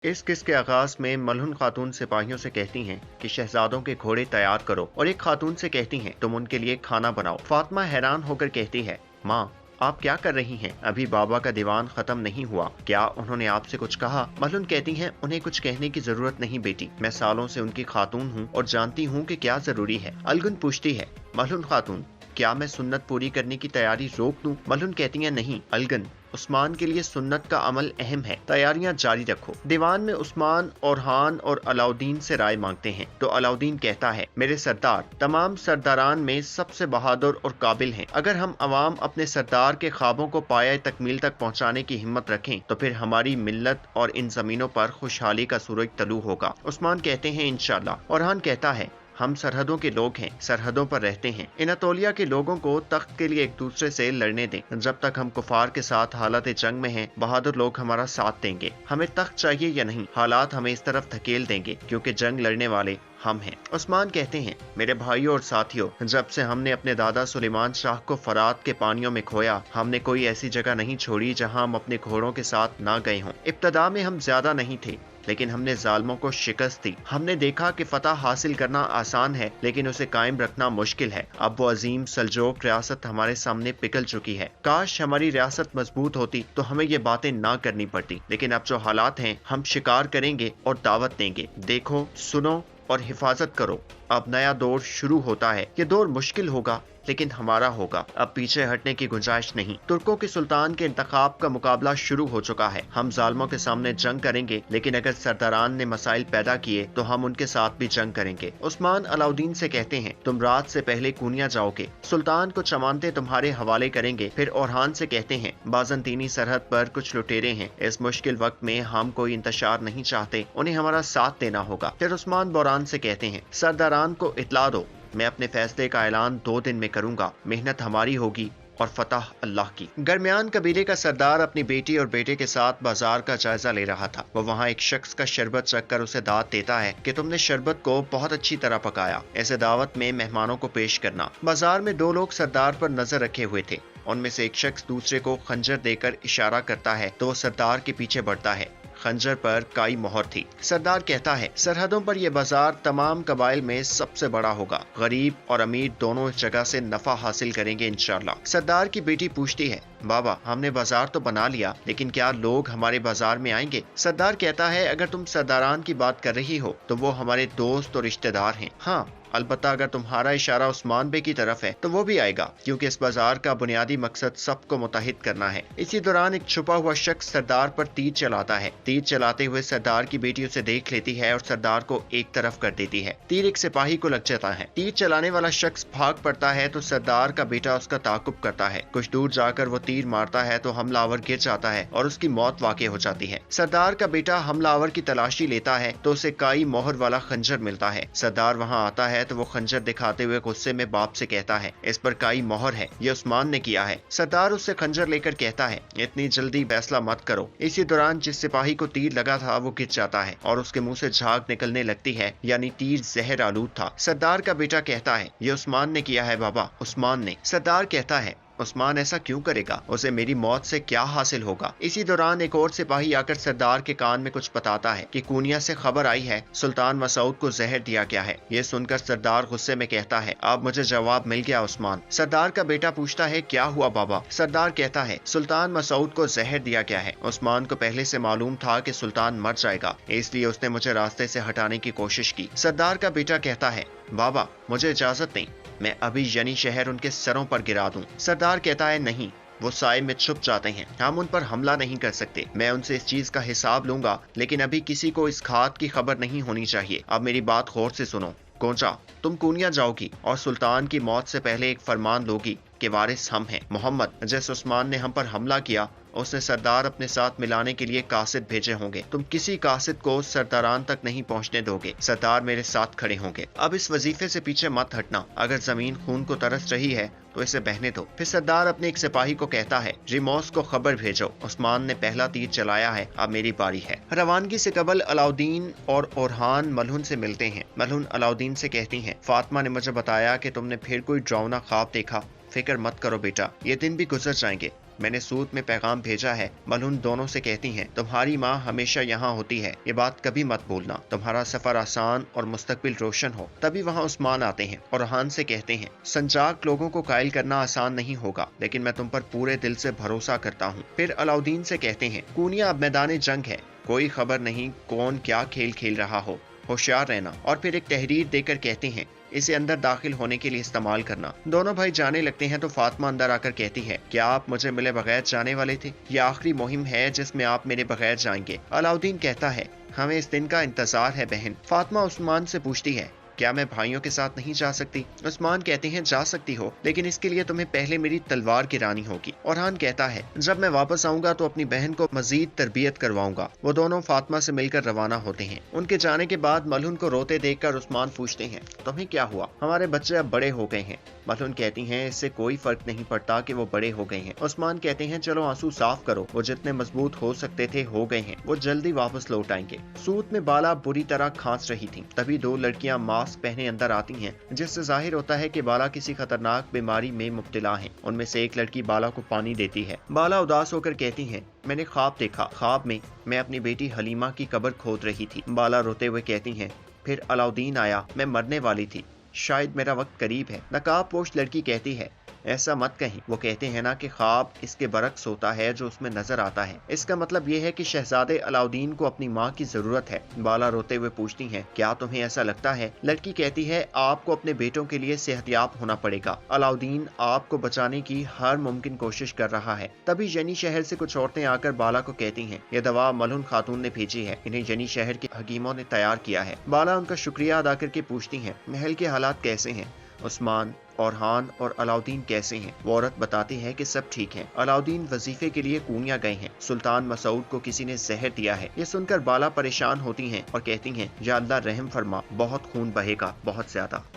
इस किस के आगाज में मलहुन खातून सिपाहियों से कहती हैं कि शहजादों के घोड़े तैयार करो और एक खातून से कहती हैं तुम उनके लिए खाना बनाओ। फातिमा हैरान होकर कहती है, माँ आप क्या कर रही हैं? अभी बाबा का दीवान खत्म नहीं हुआ, क्या उन्होंने आपसे कुछ कहा? मलहुन कहती हैं, उन्हें कुछ कहने की जरूरत नहीं बेटी, मैं सालों से उनकी खातून हूँ और जानती हूँ कि क्या जरूरी है। अलगुन पूछती है, मलहुन खातून क्या मैं सुन्नत पूरी करने की तैयारी रोक दूं? मलहुन कहती है, नहीं अलगन, उस्मान के लिए सुन्नत का अमल अहम है, तैयारियां जारी रखो। दीवान में उस्मान ओरहान और अलाउद्दीन से राय मांगते हैं तो अलाउद्दीन कहता है, मेरे सरदार तमाम सरदारान में सबसे बहादुर और काबिल हैं। अगर हम अवाम अपने सरदार के ख्वाबों को पाया तकमील तक पहुंचाने की हिम्मत रखें तो फिर हमारी मिल्लत और इन जमीनों पर खुशहाली का सूरज तलू होगा। उस्मान कहते हैं, इंशाअल्लाह। ओरहान कहता है, हम सरहदों के लोग हैं, सरहदों पर रहते हैं। इनातोलिया के लोगों को तख्त के लिए एक दूसरे से लड़ने दें। जब तक हम कुफार के साथ हालत जंग में हैं, बहादुर लोग हमारा साथ देंगे। हमें तख्त चाहिए या नहीं, हालात हमें इस तरफ धकेल देंगे क्योंकि जंग लड़ने वाले हम हैं। उस्मान कहते हैं, मेरे भाइयों और साथियों, जब से हमने अपने दादा सुलेमान शाह को फरात के पानियों में खोया, हमने कोई ऐसी जगह नहीं छोड़ी जहां हम अपने घोड़ों के साथ ना गए हों। इब्तदा में हम ज्यादा नहीं थे, लेकिन हमने जालिमों को शिकस्त दी। हमने देखा कि फतह हासिल करना आसान है लेकिन उसे कायम रखना मुश्किल है। अब वो अजीम सल्जोक रियासत हमारे सामने पिघल चुकी है। काश हमारी रियासत मजबूत होती तो हमें ये बातें ना करनी पड़ती, लेकिन अब जो हालात हैं, हम शिकार करेंगे और दावत देंगे। देखो, सुनो और हिफाजत करो। अब नया दौर शुरू होता है। ये दौर मुश्किल होगा लेकिन हमारा होगा। अब पीछे हटने की गुंजाइश नहीं। तुर्कों के सुल्तान के इंतखाब का मुकाबला शुरू हो चुका है। हम जालिमों के सामने जंग करेंगे, लेकिन अगर सरदारान ने मसाइल पैदा किए तो हम उनके साथ भी जंग करेंगे। उस्मान अलाउद्दीन से कहते हैं, तुम रात से पहले कूनिया जाओगे, सुल्तान को चमानते तुम्हारे हवाले करेंगे। फिर ओरहान से कहते हैं, बाजंतीनी सरहद पर कुछ लुटेरे हैं, इस मुश्किल वक्त में हम कोई इंतशार नहीं चाहते, उन्हें हमारा साथ देना होगा। फिर उस्मान बोरान से कहते हैं, सरदारान को इतला दो, मैं अपने फैसले का ऐलान 2 दिन में करूंगा। मेहनत हमारी होगी और फतह अल्लाह की। दरमियान कबीले का सरदार अपनी बेटी और बेटे के साथ बाजार का जायजा ले रहा था। वो वहाँ एक शख्स का शरबत रखकर उसे दावत देता है कि तुमने शरबत को बहुत अच्छी तरह पकाया, ऐसे दावत में मेहमानों को पेश करना। बाजार में 2 लोग सरदार पर नजर रखे हुए थे। उनमें से एक शख्स दूसरे को खंजर देकर इशारा करता है तो वो सरदार के पीछे बढ़ता है। खंजर पर काई मोहर थी। सरदार कहता है, सरहदों पर यह बाजार तमाम कबाइल में सबसे बड़ा होगा। गरीब और अमीर दोनों इस जगह से नफा हासिल करेंगे इंशाअल्लाह। सरदार की बेटी पूछती है, बाबा हमने बाजार तो बना लिया, लेकिन क्या लोग हमारे बाजार में आएंगे? सरदार कहता है, अगर तुम सरदारान की बात कर रही हो तो वो हमारे दोस्त और रिश्तेदार हैं। हाँ, अलबत्ता अगर तुम्हारा इशारा उस्मान बे की तरफ है तो वो भी आएगा, क्योंकि इस बाजार का बुनियादी मकसद सबको मुत्तहिद करना है। इसी दौरान एक छुपा हुआ शख्स सरदार पर तीर चलाता है। तीर चलाते हुए सरदार की बेटी उसे देख लेती है और सरदार को एक तरफ कर देती है। तीर एक सिपाही को लग जाता है। तीर चलाने वाला शख्स भाग पड़ता है तो सरदार का बेटा उसका ताकुब करता है। कुछ दूर जाकर वो तीर मारता है तो हमलावर गिर जाता है और उसकी मौत वाक़ई हो जाती है। सरदार का बेटा हमलावर की तलाशी लेता है तो उसे काई मोहर वाला खंजर मिलता है। सरदार वहाँ आता है तो वो खंजर दिखाते हुए गुस्से में बाप से कहता है, इस पर काई मोहर है, ये उस्मान ने किया है। सरदार उससे खंजर लेकर कहता है, इतनी जल्दी फैसला मत करो। इसी दौरान जिस सिपाही को तीर लगा था वो गिर जाता है और उसके मुंह से झाग निकलने लगती है, यानी तीर जहर आलूद था। सरदार का बेटा कहता है, ये उस्मान ने किया है बाबा, उस्मान ने। सरदार कहता है, उस्मान ऐसा क्यों करेगा? उसे मेरी मौत से क्या हासिल होगा? इसी दौरान एक और सिपाही आकर सरदार के कान में कुछ बताता है कि कूनिया से खबर आई है, सुल्तान मसूद को जहर दिया गया है। ये सुनकर सरदार गुस्से में कहता है, अब मुझे जवाब मिल गया उस्मान। सरदार का बेटा पूछता है, क्या हुआ बाबा? सरदार कहता है, सुल्तान मसूद को जहर दिया गया है। उस्मान को पहले से मालूम था कि सुल्तान मर जाएगा, इसलिए उसने मुझे रास्ते से हटाने की कोशिश की। सरदार का बेटा कहता है, बाबा मुझे इजाजत नहीं, मैं अभी यानी शहर उनके सरों पर गिरा दूं। सरदार कहता है, नहीं, वो साए में छुप जाते हैं, हम उन पर हमला नहीं कर सकते। मैं उनसे इस चीज का हिसाब लूंगा, लेकिन अभी किसी को इस घात की खबर नहीं होनी चाहिए। अब मेरी बात गौर से सुनो। कोंचा, तुम कूनिया जाओगी और सुल्तान की मौत से पहले एक फरमान लोगी कि वारिस हम हैं। मोहम्मद, जैसे उस्मान ने हम पर हमला किया, उसने सरदार अपने साथ मिलाने के लिए कासिद भेजे होंगे। तुम किसी कासिद को सरदारान तक नहीं पहुंचने दोगे। सरदार मेरे साथ खड़े होंगे। अब इस वजीफे से पीछे मत हटना। अगर जमीन खून को तरस रही है तो इसे बहने दो। फिर सरदार अपने एक सिपाही को कहता है, रिमोस को खबर भेजो, उस्मान ने पहला तीर चलाया है, अब मेरी बारी है। रवानगी से कबल अलाउद्दीन और ओरहान मलहुन से मिलते हैं। मलहुन अलाउद्दीन से कहती हैं, फातिमा ने मुझे बताया कि तुमने फिर कोई डरावना ख्वाब देखा। फिक्र मत करो बेटा, ये दिन भी गुजर जाएंगे। मैंने सूत में पैगाम भेजा है। मलहून दोनों से कहती हैं, तुम्हारी माँ हमेशा यहाँ होती है, ये बात कभी मत भूलना। तुम्हारा सफर आसान और मुस्तकबिल रोशन हो। तभी वहाँ उस्मान आते हैं और रहान से कहते हैं, संजाक लोगों को कायल करना आसान नहीं होगा, लेकिन मैं तुम पर पूरे दिल से भरोसा करता हूँ। फिर अलाउद्दीन से कहते हैं, कूनिया अब मैदान जंग है, कोई खबर नहीं कौन क्या खेल खेल रहा हो, होशियार रहना। और फिर एक तहरीर देकर कहते हैं, इसे अंदर दाखिल होने के लिए इस्तेमाल करना। दोनों भाई जाने लगते हैं तो फातिमा अंदर आकर कहती है, क्या आप मुझे मिले बगैर जाने वाले थे? ये आखिरी मुहिम है जिसमें आप मेरे बगैर जाएंगे। अलाउद्दीन कहता है, हमें इस दिन का इंतजार है बहन। फातिमा उस्मान से पूछती है, क्या मैं भाइयों के साथ नहीं जा सकती? उस्मान कहते हैं, जा सकती हो, लेकिन इसके लिए तुम्हें पहले मेरी तलवार गिरानी होगी। औरहान कहता है, जब मैं वापस आऊंगा तो अपनी बहन को मजीद तरबियत करवाऊंगा। वो दोनों फातिमा से मिलकर रवाना होते हैं। उनके जाने के बाद मलहून को रोते देखकर उस्मान पूछते हैं, तुम्हें क्या हुआ? हमारे बच्चे अब बड़े हो गए हैं। मलहून कहती हैं, इससे कोई फर्क नहीं पड़ता कि वो बड़े हो गए हैं। उस्मान कहते हैं, चलो आंसू साफ करो, वो जितने मजबूत हो सकते थे हो गए हैं, वो जल्दी वापस लौट आएंगे। सूत में बाला बुरी तरह खांस रही थी। तभी दो लड़कियां मास्क पहने अंदर आती हैं, जिससे जाहिर होता है कि बाला किसी खतरनाक बीमारी में मुब्तला है। उनमें से एक लड़की बाला को पानी देती है। बाला उदास होकर कहती है, मैंने ख्वाब देखा, ख्वाब में मैं अपनी बेटी हलीमा की कब्र खोद रही थी। बाला रोते हुए कहती है, फिर अलाउद्दीन आया, मैं मरने वाली थी, शायद मेरा वक्त करीब है। नकाबपोश लड़की कहती है, ऐसा मत कहीं, वो कहते हैं ना कि ख्वाब इसके बरक्स होता है जो उसमें नजर आता है। इसका मतलब ये है कि शहजादे अलाउद्दीन को अपनी माँ की जरूरत है। बाला रोते हुए पूछती हैं, क्या तुम्हें ऐसा लगता है? लड़की कहती है, आपको अपने बेटों के लिए सेहतियाब होना पड़ेगा। अलाउद्दीन आपको बचाने की हर मुमकिन कोशिश कर रहा है। तभी यनी शहर से कुछ औरतें आकर बाला को कहती हैं, ये दवा मलहून खातून ने भेजी है, इन्हें यनी शहर के हकीमों ने तैयार किया है। बाला उनका शुक्रिया अदा करके पूछती हैं, महल के हालात कैसे हैं? उस्मान, औरहान और अलाउद्दीन कैसे हैं? वो औरत बताती है कि सब ठीक है। अलाउद्दीन वजीफे के लिए कूनिया गए हैं। सुल्तान मसूद को किसी ने जहर दिया है। ये सुनकर बाला परेशान होती हैं और कहती हैं, या अल्लाह रहम फरमा, बहुत खून बहेगा, बहुत ज्यादा।